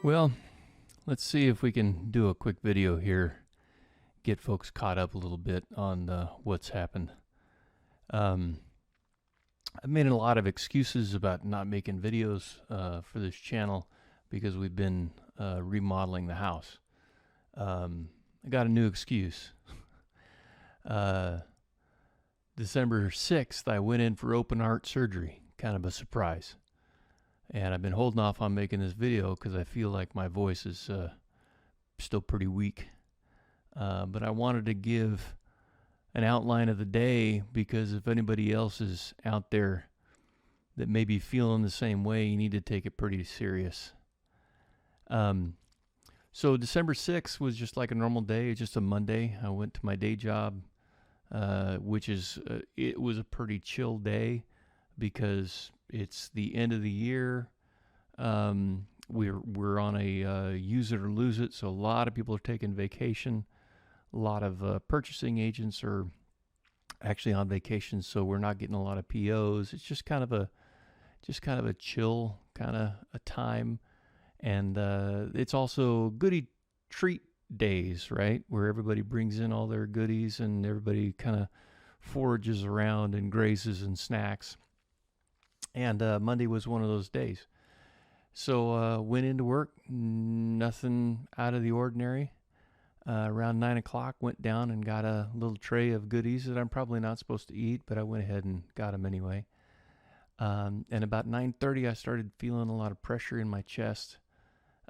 Well, let's see if we can do a quick video here, get folks caught up a little bit on what's happened. I've made a lot of excuses about not making videos for this channel because we've been remodeling the house. I got a new excuse. December 6th, I went in for open heart surgery, kind of a surprise. And I've been holding off on making this video because I feel like my voice is still pretty weak. But I wanted to give an outline of the day because if anybody else is out there that may be feeling the same way, you need to take it pretty serious. So December 6th was just like a normal day, just a Monday. I went to my day job, which is, it was a pretty chill day because it's the end of the year. We're on a use it or lose it, so a lot of people are taking vacation. A lot of purchasing agents are actually on vacation, so we're not getting a lot of POs. It's just kind of a chill kind of a time, and it's also goodie treat days, right? Where everybody brings in all their goodies and everybody kind of forages around and grazes and snacks. And Monday was one of those days. So went into work, nothing out of the ordinary. Around 9 o'clock, went down and got a little tray of goodies that I'm probably not supposed to eat, but I went ahead and got them anyway. And about 9:30, I started feeling a lot of pressure in my chest,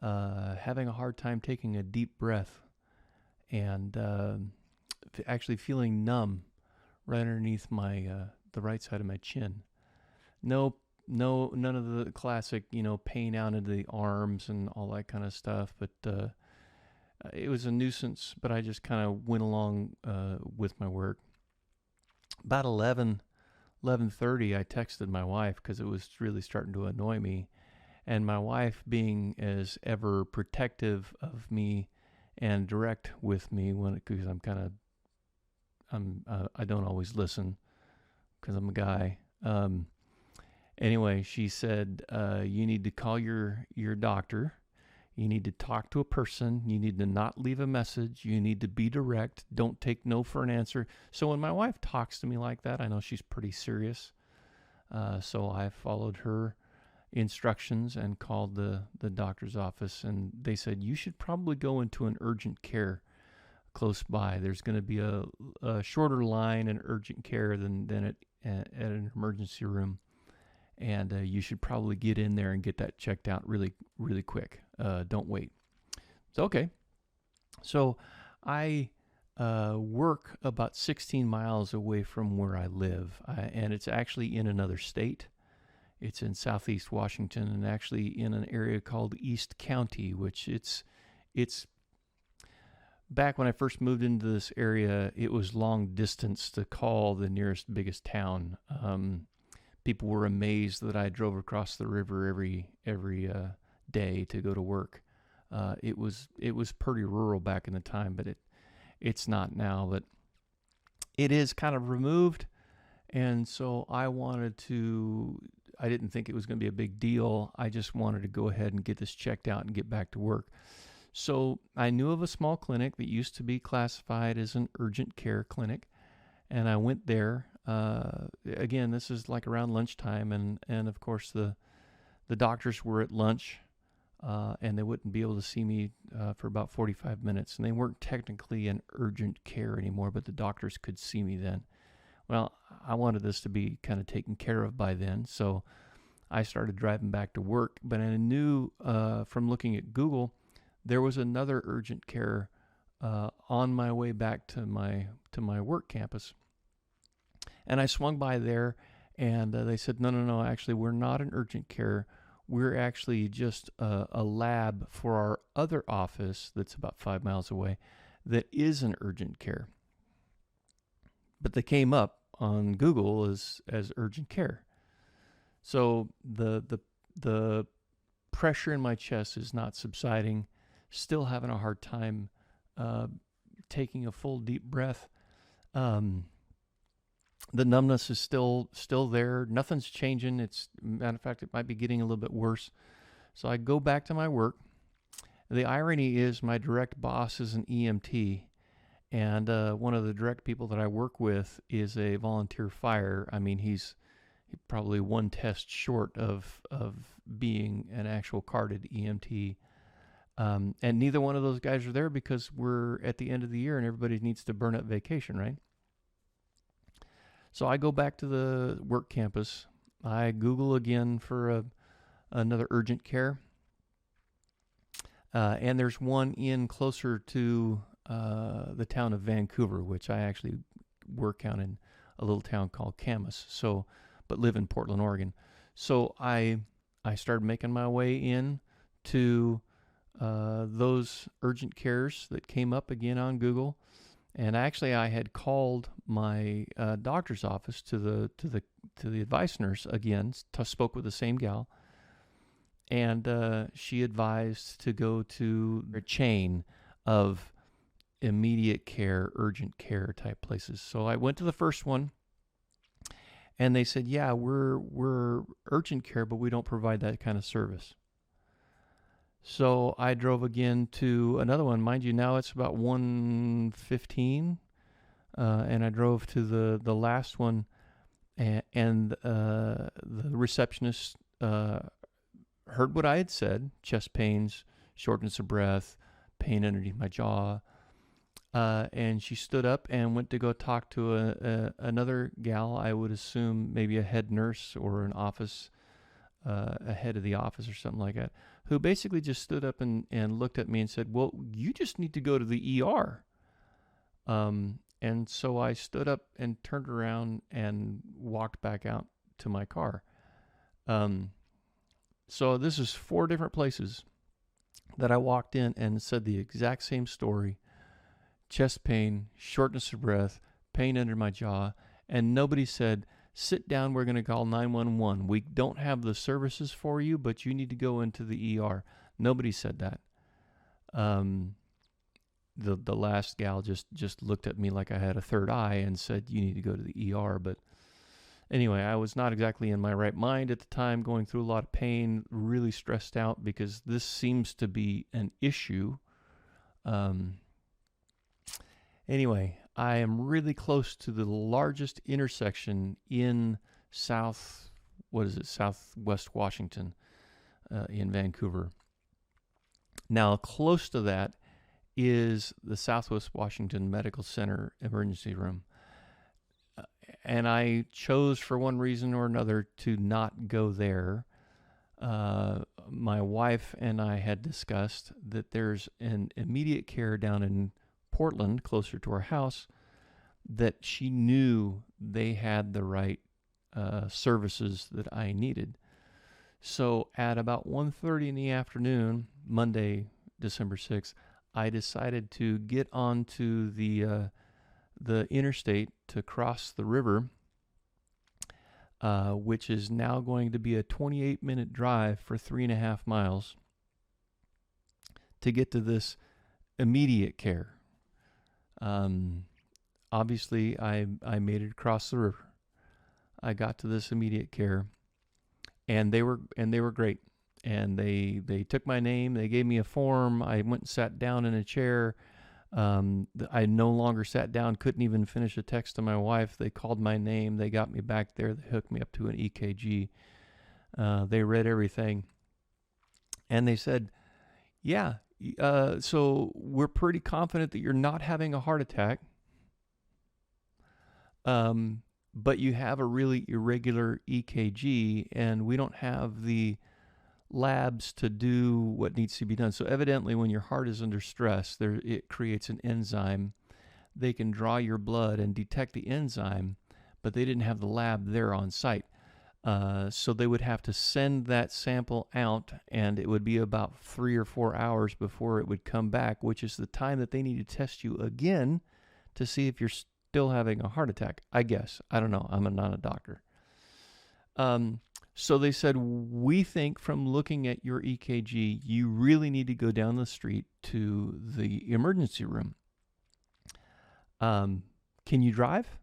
having a hard time taking a deep breath, and actually feeling numb right underneath my the right side of my chin. None of the classic, pain out into the arms and all that kind of stuff. But it was a nuisance, but I just kind of went along with my work. About 11:30, I texted my wife because it was really starting to annoy me. And my wife, being as ever protective of me and direct with me, because I don't always listen because I'm a guy. Anyway, she said, you need to call your doctor. You need to talk to a person. You need to not leave a message. You need to be direct. Don't take no for an answer. So when my wife talks to me like that, I know she's pretty serious. So I followed her instructions and called the doctor's office, and they said, you should probably go into an urgent care close by. There's going to be a shorter line in urgent care than at an emergency room. And you should probably get in there and get that checked out really, really quick. Don't wait. So, okay. So I work about 16 miles away from where I live, and it's actually in another state. It's in southeast Washington, and actually in an area called East County, which it's back when I first moved into this area, it was long distance to call the nearest biggest town. People were amazed that I drove across the river every day to go to work. It was pretty rural back in the time, but it's not now. But it is kind of removed, and so I didn't think it was going to be a big deal. I just wanted to go ahead and get this checked out and get back to work. So I knew of a small clinic that used to be classified as an urgent care clinic, and I went there. Again, this is like around lunchtime, and of course the doctors were at lunch, and they wouldn't be able to see me for about 45 minutes, and they weren't technically in urgent care anymore, but the doctors could see me then. Well, I wanted this to be kind of taken care of by then, so I started driving back to work, but I knew from looking at Google there was another urgent care on my way back to my work campus. And I swung by there, and they said, no, actually, we're not an urgent care. We're actually just a lab for our other office that's about 5 miles away that is an urgent care. But they came up on Google as urgent care. So the pressure in my chest is not subsiding, still having a hard time taking a full deep breath. The numbness is still there. Nothing's changing. Matter of fact, it might be getting a little bit worse. So I go back to my work, The irony is my direct boss is an EMT, and one of the direct people that I work with is a volunteer fire. I mean, he's probably one test short of being an actual carded EMT. And neither one of those guys are there because we're at the end of the year and everybody needs to burn up vacation, right? So I go back to the work campus. I Google again for another urgent care. And there's one in closer to the town of Vancouver, which I actually work out in a little town called Camas. So, but live in Portland, Oregon. So I started making my way in to those urgent cares that came up again on Google. And actually, I had called my doctor's office to the advice nurse again. Spoke with the same gal, and she advised to go to a chain of immediate care, urgent care type places. So I went to the first one, and they said, "Yeah, we're urgent care, but we don't provide that kind of service." So I drove again to another one. Mind you, now it's about 1:15, and I drove to the last one, and the receptionist heard what I had said: chest pains, shortness of breath, pain underneath my jaw, and she stood up and went to go talk to another gal. I would assume maybe a head nurse or an office, a head of the office or something like that, who basically just stood up and looked at me and said, "Well, you just need to go to the ER." And so I stood up and turned around and walked back out to my car. So this is 4 different places that I walked in and said the exact same story: chest pain, shortness of breath, pain under my jaw, and nobody said, "Sit down, we're going to call 911. We don't have the services for you, but you need to go into the ER." Nobody said that. The last gal just looked at me like I had a third eye and said, "You need to go to the ER." But anyway, I was not exactly in my right mind at the time, going through a lot of pain, really stressed out because this seems to be an issue. Anyway, I am really close to the largest intersection in southwest Washington, in Vancouver. Now, close to that is the Southwest Washington Medical Center emergency room. And I chose, for one reason or another, to not go there. My wife and I had discussed that there's an immediate care down in Portland, closer to our house, that she knew they had the right services that I needed. So at about 1:30 in the afternoon, Monday, December 6th, I decided to get onto the interstate to cross the river, which is now going to be a 28-minute drive for 3.5 miles to get to this immediate care. Obviously, I made it across the river. I got to this immediate care, and they were great. And they took my name. They gave me a form. I went and sat down in a chair. I no longer sat down. Couldn't even finish a text to my wife. They called my name. They got me back there. They hooked me up to an EKG. They read everything, and they said, "Yeah, so we're pretty confident that you're not having a heart attack. But you have a really irregular EKG, and we don't have the labs to do what needs to be done." So evidently, when your heart is under stress, it creates an enzyme. They can draw your blood and detect the enzyme, but they didn't have the lab there on site. So they would have to send that sample out, and it would be about 3 or 4 hours before it would come back, which is the time that they need to test you again to see if you're still having a heart attack, I guess. I don't know. I'm not a doctor. So they said, "We think from looking at your EKG, you really need to go down the street to the emergency room. Can you drive?"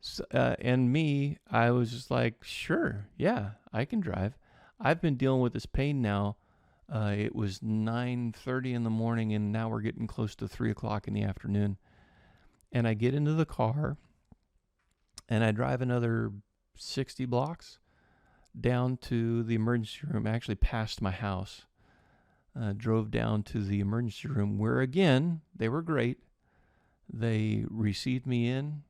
So, and me, I was just like, "Sure, yeah, I can drive." I've been dealing with this pain now. It was 9:30 in the morning, and now we're getting close to 3 o'clock in the afternoon. And I get into the car, and I drive another 60 blocks down to the emergency room, actually past my house. Drove down to the emergency room where, again, they were great. They received me in.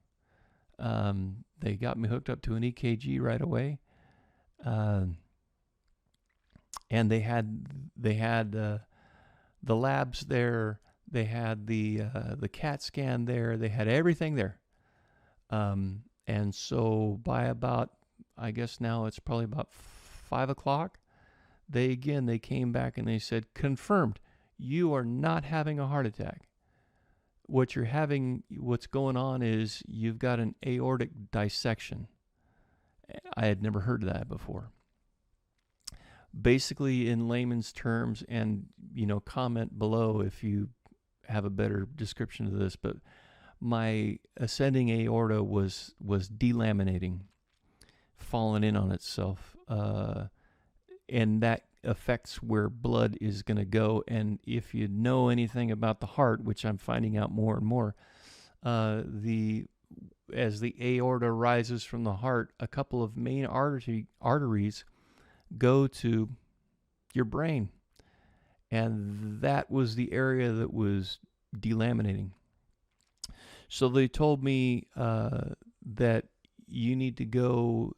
They got me hooked up to an EKG right away. And they had the labs there. They had the CAT scan there. They had everything there. And so by about, I guess now it's probably about 5 o'clock, they came back and they said, confirmed, you are not having a heart attack. What's going on is you've got an aortic dissection. I had never heard of that before. Basically, in layman's terms, and comment below if you have a better description of this, but my ascending aorta was delaminating, falling in on itself, and that affects where blood is going to go. And if you know anything about the heart, which I'm finding out more and more, as the aorta rises from the heart, a couple of main arteries go to your brain, and that was the area that was delaminating. So they told me that you need to go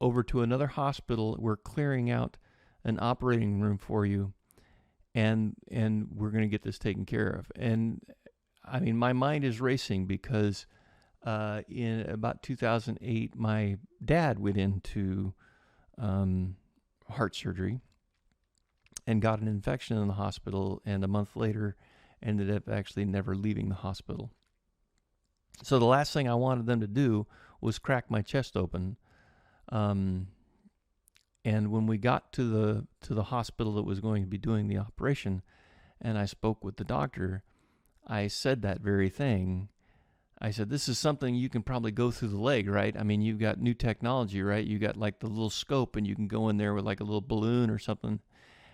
over to another hospital. We're clearing out an operating room for you, and we're going to get this taken care of. And I mean, my mind is racing because in about 2008, my dad went into heart surgery and got an infection in the hospital, and a month later ended up actually never leaving the hospital. So the last thing I wanted them to do was crack my chest open. And when we got to the hospital that was going to be doing the operation, and I spoke with the doctor, I said that very thing. I said, this is something you can probably go through the leg, right? I mean, you've got new technology, right? You got like the little scope, and you can go in there with like a little balloon or something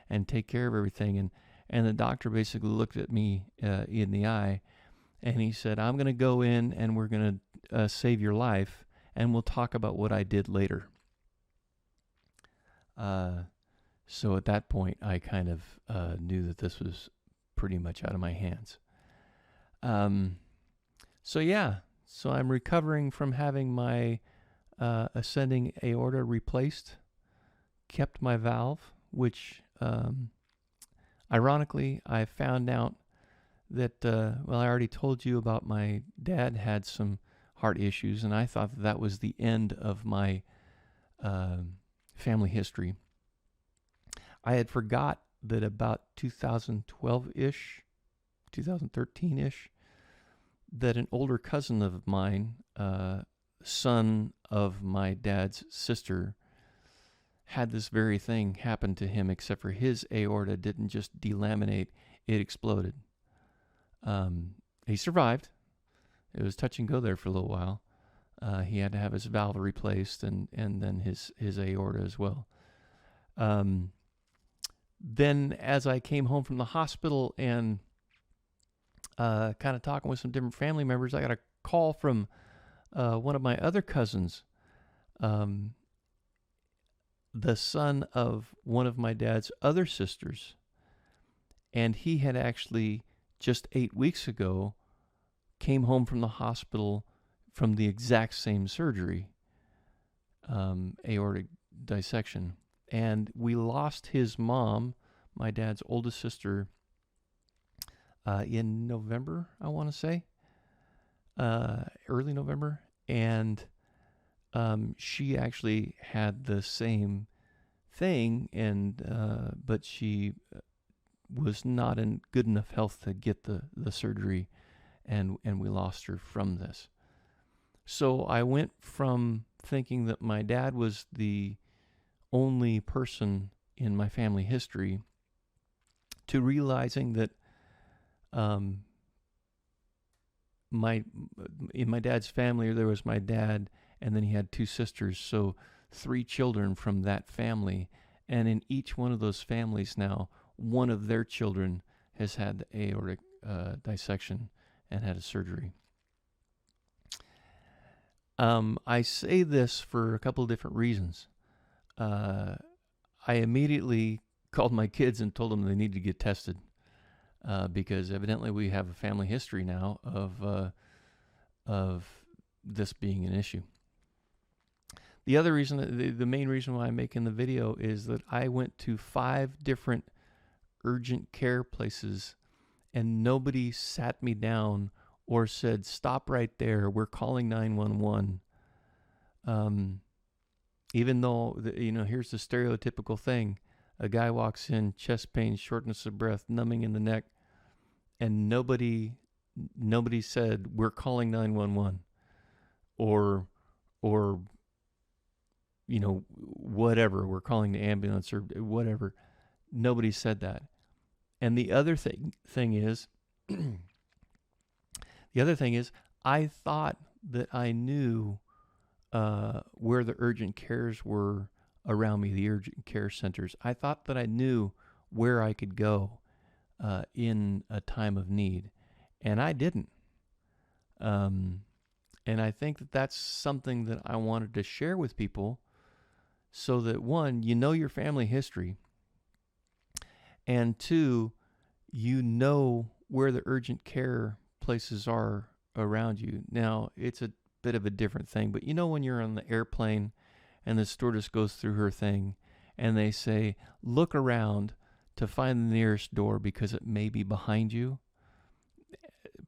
and take care of everything. And the doctor basically looked at me in the eye, and he said, I'm going to go in and we're going to save your life, and we'll talk about what I did later. So at that point, I kind of knew that this was pretty much out of my hands. So I'm recovering from having my ascending aorta replaced, kept my valve, which ironically, I found out that, I already told you about my dad had some heart issues, and I thought that was the end of my family history. I had forgot that about 2012-ish, 2013-ish, that an older cousin of mine, son of my dad's sister, had this very thing happen to him, except for his aorta didn't just delaminate, it exploded. He survived. It was touch and go there for a little while. He had to have his valve replaced and then his aorta as well. Then as I came home from the hospital and kind of talking with some different family members, I got a call from one of my other cousins, the son of one of my dad's other sisters. And he had actually just 8 weeks ago came home from the hospital from the exact same surgery, aortic dissection. And we lost his mom, my dad's oldest sister, in November, I want to say, early November. And she actually had the same thing, but she was not in good enough health to get the surgery, and we lost her from this. So I went from thinking that my dad was the only person in my family history to realizing that in my dad's family there was my dad, and then he had two sisters. So 3 children from that family, and in each one of those families now, one of their children has had the aortic dissection and had a surgery. I say this for a couple of different reasons. I immediately called my kids and told them they need to get tested because evidently we have a family history now of this being an issue. The other reason, the main reason why I'm making the video is that I went to 5 different urgent care places and nobody sat me down or said, stop right there, we're calling 911. Even though, here's the stereotypical thing. A guy walks in, chest pain, shortness of breath, numbing in the neck, and nobody said, we're calling 911. Or whatever, we're calling the ambulance or whatever. Nobody said that. And the other thing is, I thought that I knew where the urgent cares were around me, the urgent care centers. I thought that I knew where I could go in a time of need, and I didn't. And I think that that's something that I wanted to share with people so that, one, you know your family history, and 2, you know where the urgent care places are around you. Now, it's a bit of a different thing, but when you're on the airplane and the stewardess goes through her thing and they say, look around to find the nearest door because it may be behind you.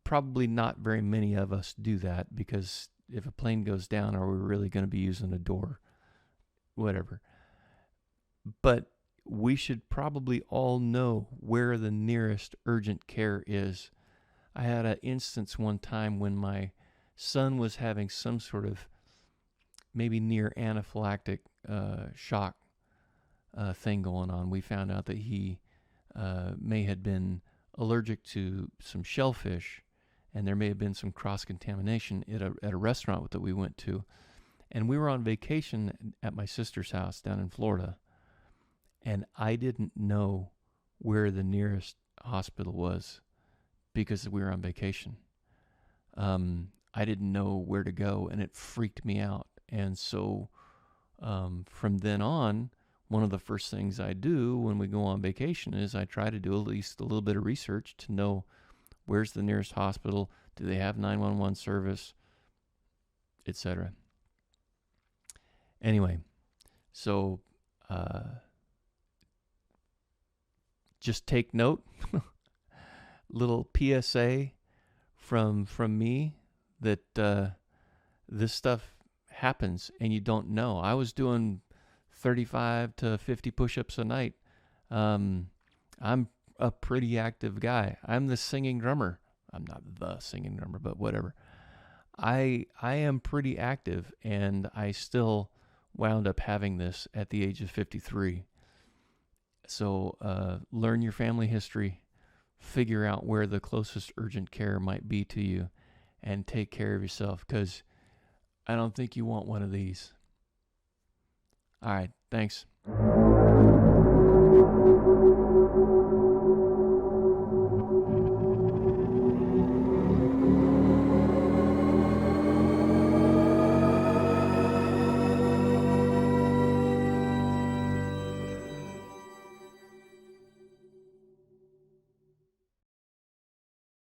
Probably not very many of us do that because if a plane goes down, are we really going to be using a door? Whatever. But we should probably all know where the nearest urgent care is. I had an instance one time when my son was having some sort of maybe near anaphylactic shock thing going on. We found out that he may have been allergic to some shellfish, and there may have been some cross-contamination at a restaurant that we went to. And we were on vacation at my sister's house down in Florida, and I didn't know where the nearest hospital was because we were on vacation. I didn't know where to go, and it freaked me out. And so from then on, one of the first things I do when we go on vacation is I try to do at least a little bit of research to know where's the nearest hospital, do they have 911 service, etc. Anyway, so just take note, little PSA from me that this stuff happens and you don't know. I was doing 35 to 50 push-ups a night. I'm a pretty active guy. I'm the singing drummer. I'm not the singing drummer, but whatever. I am pretty active, and I still wound up having this at the age of 53. So learn your family history, figure out where the closest urgent care might be to you, and take care of yourself, because I don't think you want one of these. All right, thanks.